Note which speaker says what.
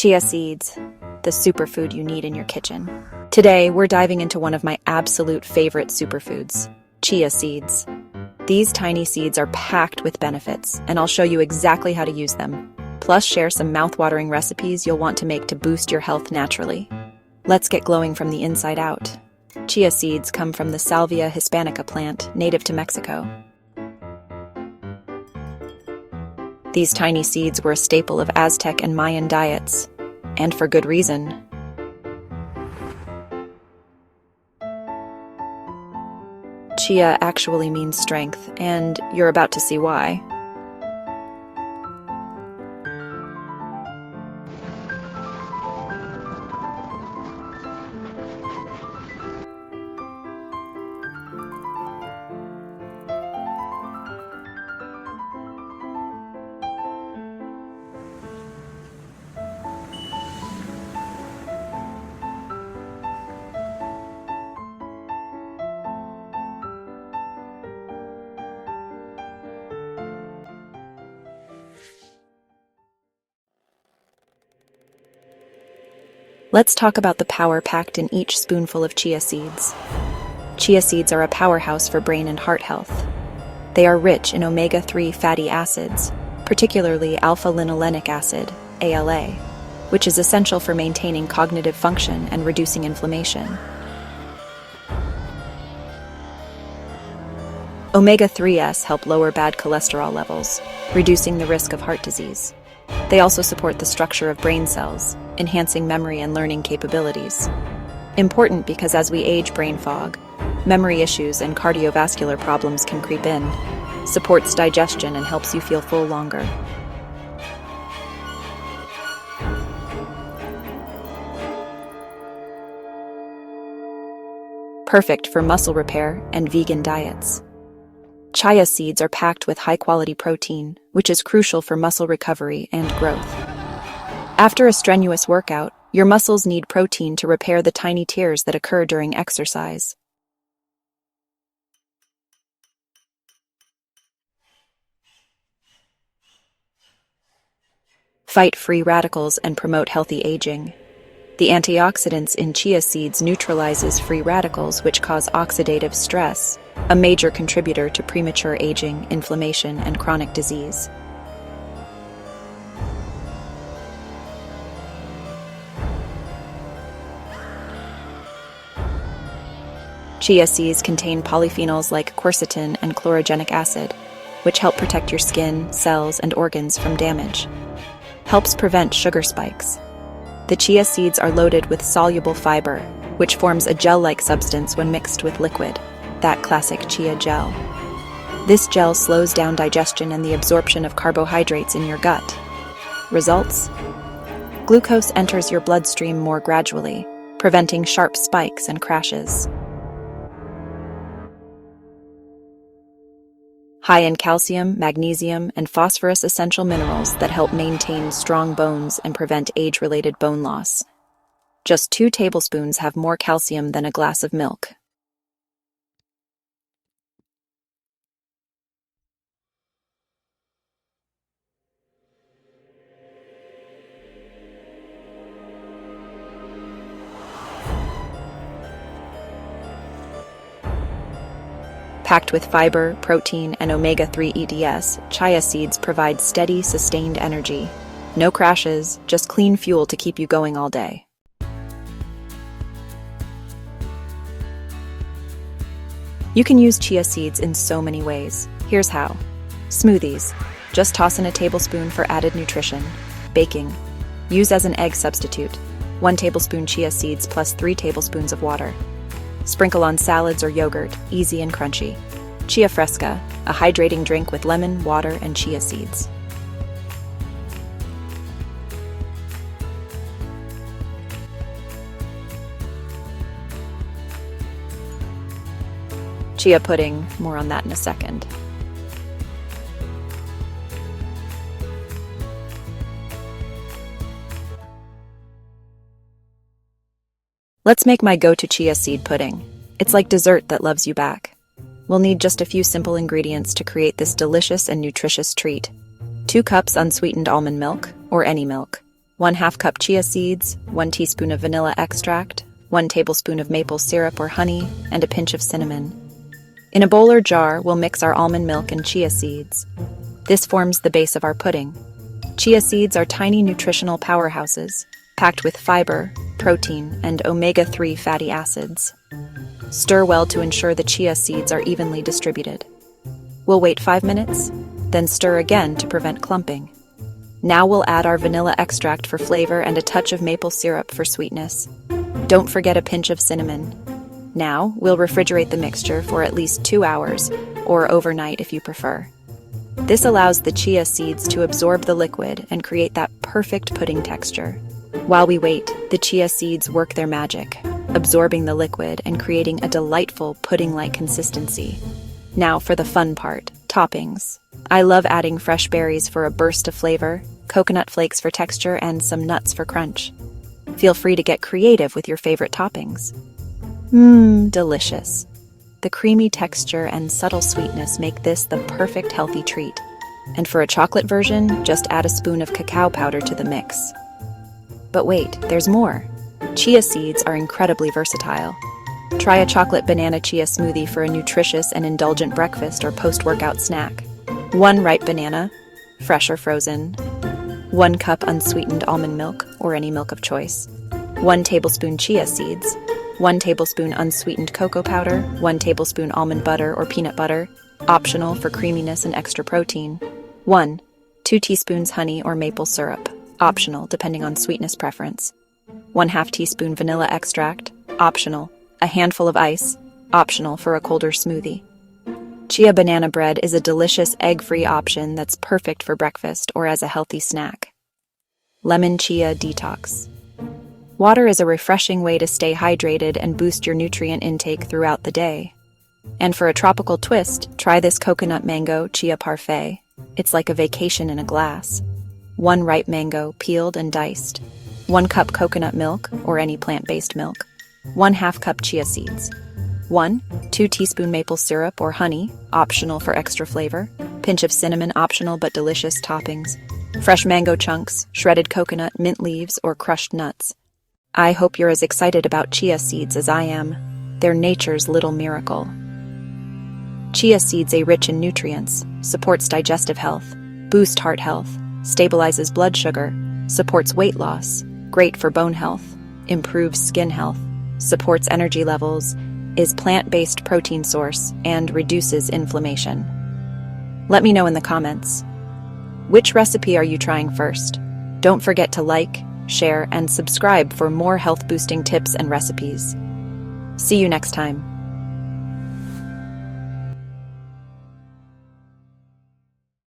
Speaker 1: Chia seeds, the superfood you need in your kitchen. Today, we're diving into one of my absolute favorite superfoods, chia seeds. These tiny seeds are packed with benefits, and I'll show you exactly how to use them. Plus, share some mouth-watering recipes you'll want to make to boost your health naturally. Let's get glowing from the inside out. Chia seeds come from the Salvia hispanica plant, native to Mexico. These tiny seeds were a staple of Aztec and Mayan diets, and for good reason. Chia actually means strength, and you're about to see why. Let's talk about the power packed in each spoonful of chia seeds. Chia seeds are a powerhouse for brain and heart health. They are rich in omega-3 fatty acids, particularly alpha-linolenic acid, ALA, which is essential for maintaining cognitive function and reducing inflammation. Omega-3s help lower bad cholesterol levels, reducing the risk of heart disease. They also support the structure of brain cells, enhancing memory and learning capabilities. Important because as we age, brain fog, memory issues, and cardiovascular problems can creep in. Supports digestion and helps you feel full longer. Perfect for muscle repair and vegan diets. Chia seeds are packed with high-quality protein, which is crucial for muscle recovery and growth. After a strenuous workout, your muscles need protein to repair the tiny tears that occur during exercise. Fight free radicals and promote healthy aging. The antioxidants in chia seeds neutralizes free radicals which cause oxidative stress, a major contributor to premature aging, inflammation, and chronic disease. Chia seeds contain polyphenols like quercetin and chlorogenic acid, which help protect your skin, cells, and organs from damage. Helps prevent sugar spikes. The chia seeds are loaded with soluble fiber, which forms a gel-like substance when mixed with liquid, that classic chia gel. This gel slows down digestion and the absorption of carbohydrates in your gut. Results? Glucose enters your bloodstream more gradually, preventing sharp spikes and crashes. High in calcium, magnesium, and phosphorus essential minerals that help maintain strong bones and prevent age-related bone loss. Just 2 tablespoons have more calcium than a glass of milk. Packed with fiber, protein, and omega-3 EDS, chia seeds provide steady, sustained energy. No crashes, just clean fuel to keep you going all day. You can use chia seeds in so many ways. Here's how. Smoothies. Just toss in a tablespoon for added nutrition. Baking. Use as an egg substitute. 1 tablespoon chia seeds plus 3 tablespoons of water. Sprinkle on salads or yogurt, easy and crunchy. Chia fresca, a hydrating drink with lemon, water, and chia seeds. Chia pudding, more on that in a second. Let's make my go-to chia seed pudding. It's like dessert that loves you back. We'll need just a few simple ingredients to create this delicious and nutritious treat. 2 cups unsweetened almond milk, or any milk. 1/2 cup chia seeds, 1 teaspoon of vanilla extract, 1 tablespoon of maple syrup or honey, and a pinch of cinnamon. In a bowl or jar, we'll mix our almond milk and chia seeds. This forms the base of our pudding. Chia seeds are tiny nutritional powerhouses, packed with fiber, protein, and omega-3 fatty acids. Stir well to ensure the chia seeds are evenly distributed. We'll wait 5 minutes, then stir again to prevent clumping. Now we'll add our vanilla extract for flavor and a touch of maple syrup for sweetness. Don't forget a pinch of cinnamon. Now, we'll refrigerate the mixture for at least 2 hours, or overnight if you prefer. This allows the chia seeds to absorb the liquid and create that perfect pudding texture. While we wait, the chia seeds work their magic, absorbing the liquid and creating a delightful pudding-like consistency. Now for the fun part, toppings. I love adding fresh berries for a burst of flavor, coconut flakes for texture, and some nuts for crunch. Feel free to get creative with your favorite toppings. Delicious. The creamy texture and subtle sweetness make this the perfect healthy treat. And for a chocolate version, just add a spoon of cacao powder to the mix. But wait, there's more. Chia seeds are incredibly versatile. Try a chocolate banana chia smoothie for a nutritious and indulgent breakfast or post-workout snack. 1 ripe banana, fresh or frozen. 1 cup unsweetened almond milk, or any milk of choice. 1 tablespoon chia seeds. 1 tablespoon unsweetened cocoa powder. 1 tablespoon almond butter or peanut butter, optional for creaminess and extra protein. 2 teaspoons honey or maple syrup, optional depending on sweetness preference. 1/2 teaspoon vanilla extract, optional. A handful of ice, optional for a colder smoothie. Chia banana bread is a delicious egg-free option that's perfect for breakfast or as a healthy snack. Lemon chia detox. Water is a refreshing way to stay hydrated and boost your nutrient intake throughout the day. And for a tropical twist, try this coconut mango chia parfait. It's like a vacation in a glass. 1 ripe mango, peeled and diced. 1 cup coconut milk, or any plant-based milk. 1/2 cup chia seeds. 2 teaspoon maple syrup or honey, optional for extra flavor. Pinch of cinnamon, optional but delicious toppings. Fresh mango chunks, shredded coconut, mint leaves, or crushed nuts. I hope you're as excited about chia seeds as I am. They're nature's little miracle. Chia seeds are rich in nutrients, supports digestive health, boosts heart health, stabilizes blood sugar, supports weight loss, great for bone health, improves skin health, supports energy levels, is plant-based protein source, and reduces inflammation. Let me know in the comments. Which recipe are you trying first? Don't forget to like, share, and subscribe for more health-boosting tips and recipes. See you next time.